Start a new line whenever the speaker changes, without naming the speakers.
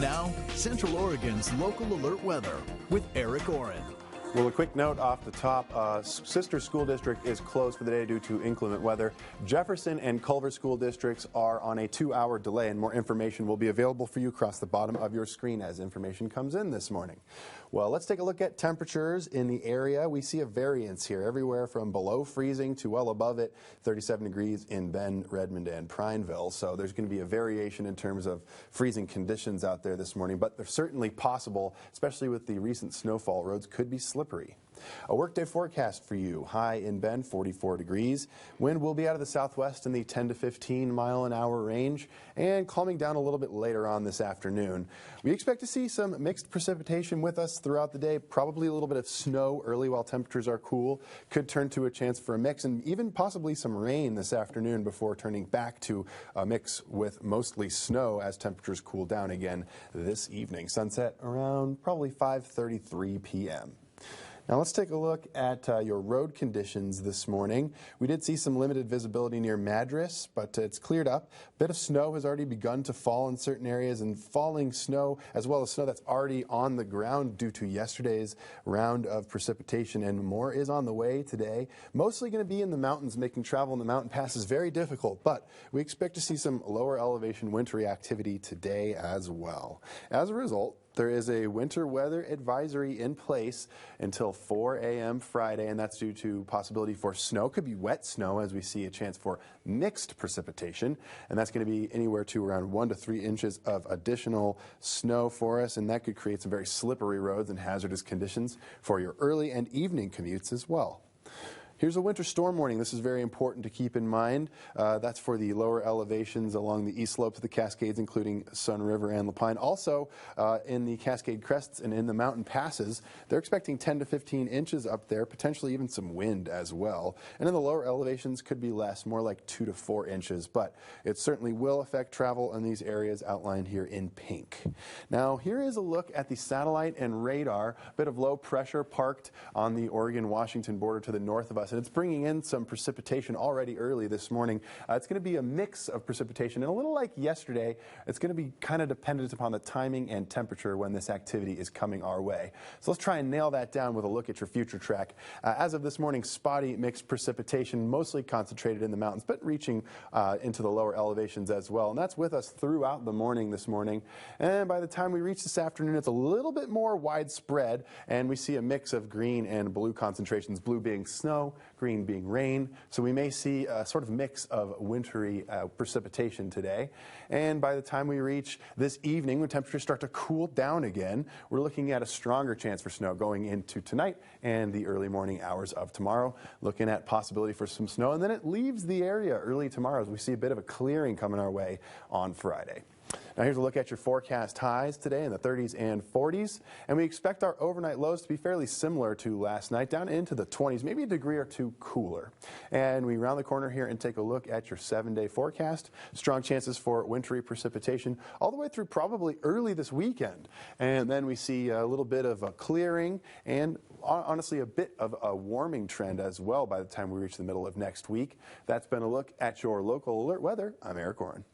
Now, Central Oregon's local alert weather with Eric Oren.
Well, a quick note off the top, Sister School District is closed for the day due to inclement weather. Jefferson and Culver School Districts are on a 2-hour delay, and more information will be available for you across the bottom of your screen as information comes in this morning. Well, let's take a look at temperatures in the area. We see a variance here, everywhere from below freezing to well above it, 37 degrees in Bend, Redmond, and Prineville. So there's going to be a variation in terms of freezing conditions out there this morning, but they're certainly possible, especially with the recent snowfall. Roads could be slippery. A workday forecast for you. High in Bend, 44 degrees. Wind will be out of the southwest in the 10 to 15 mile an hour range and calming down a little bit later on this afternoon. We expect to see some mixed precipitation with us throughout the day. Probably a little bit of snow early while temperatures are cool. Could turn to a chance for a mix and even possibly some rain this afternoon before turning back to a mix with mostly snow as temperatures cool down again this evening. Sunset around probably 5:33 p.m. Now let's take a look at your road conditions this morning. We did see some limited visibility near Madras, but it's cleared up. A bit of snow has already begun to fall in certain areas, and falling snow as well as snow that's already on the ground due to yesterday's round of precipitation, and more is on the way today. Mostly going to be in the mountains, making travel in the mountain passes very difficult, but we expect to see some lower elevation wintry activity today as well. As a result, there is a winter weather advisory in place until 4 a.m. Friday, and that's due to possibility for snow. Could be wet snow as we see a chance for mixed precipitation, and that's going to be anywhere to around 1 to 3 inches of additional snow for us, and that could create some very slippery roads and hazardous conditions for your early and evening commutes as well. Here's a winter storm warning. This is very important to keep in mind. That's for the lower elevations along the east slopes of the Cascades, including Sun River and Lapine. Also, in the Cascade crests and in the mountain passes, they're expecting 10 to 15 inches up there, potentially even some wind as well. And in the lower elevations could be less, more like 2 to 4 inches, but it certainly will affect travel in these areas outlined here in pink. Now, here is a look at the satellite and radar. A bit of low pressure parked on the Oregon-Washington border to the north of us. And it's bringing in some precipitation already early this morning. It's going to be a mix of precipitation, and a little like yesterday, it's going to be kind of dependent upon the timing and temperature when this activity is coming our way. So let's try and nail that down with a look at your future track. As of this morning, spotty mixed precipitation, mostly concentrated in the mountains, but reaching into the lower elevations as well. And that's with us throughout the morning this morning. And by the time we reach this afternoon, it's a little bit more widespread, and we see a mix of green and blue concentrations, blue being snow, green being rain. So we may see a sort of mix of wintry precipitation today. And by the time we reach this evening, when temperatures start to cool down again, we're looking at a stronger chance for snow going into tonight and the early morning hours of tomorrow. Looking at possibility for some snow, and then it leaves the area early tomorrow as we see a bit of a clearing coming our way on Friday. Now here's a look at your forecast highs today in the 30s and 40s, and we expect our overnight lows to be fairly similar to last night, down into the 20s, maybe a degree or two cooler. And we round the corner here and take a look at your 7-day forecast. Strong chances for wintry precipitation all the way through probably early this weekend. And then we see a little bit of a clearing and honestly a bit of a warming trend as well by the time we reach the middle of next week. That's been a look at your local alert weather. I'm Eric Oren.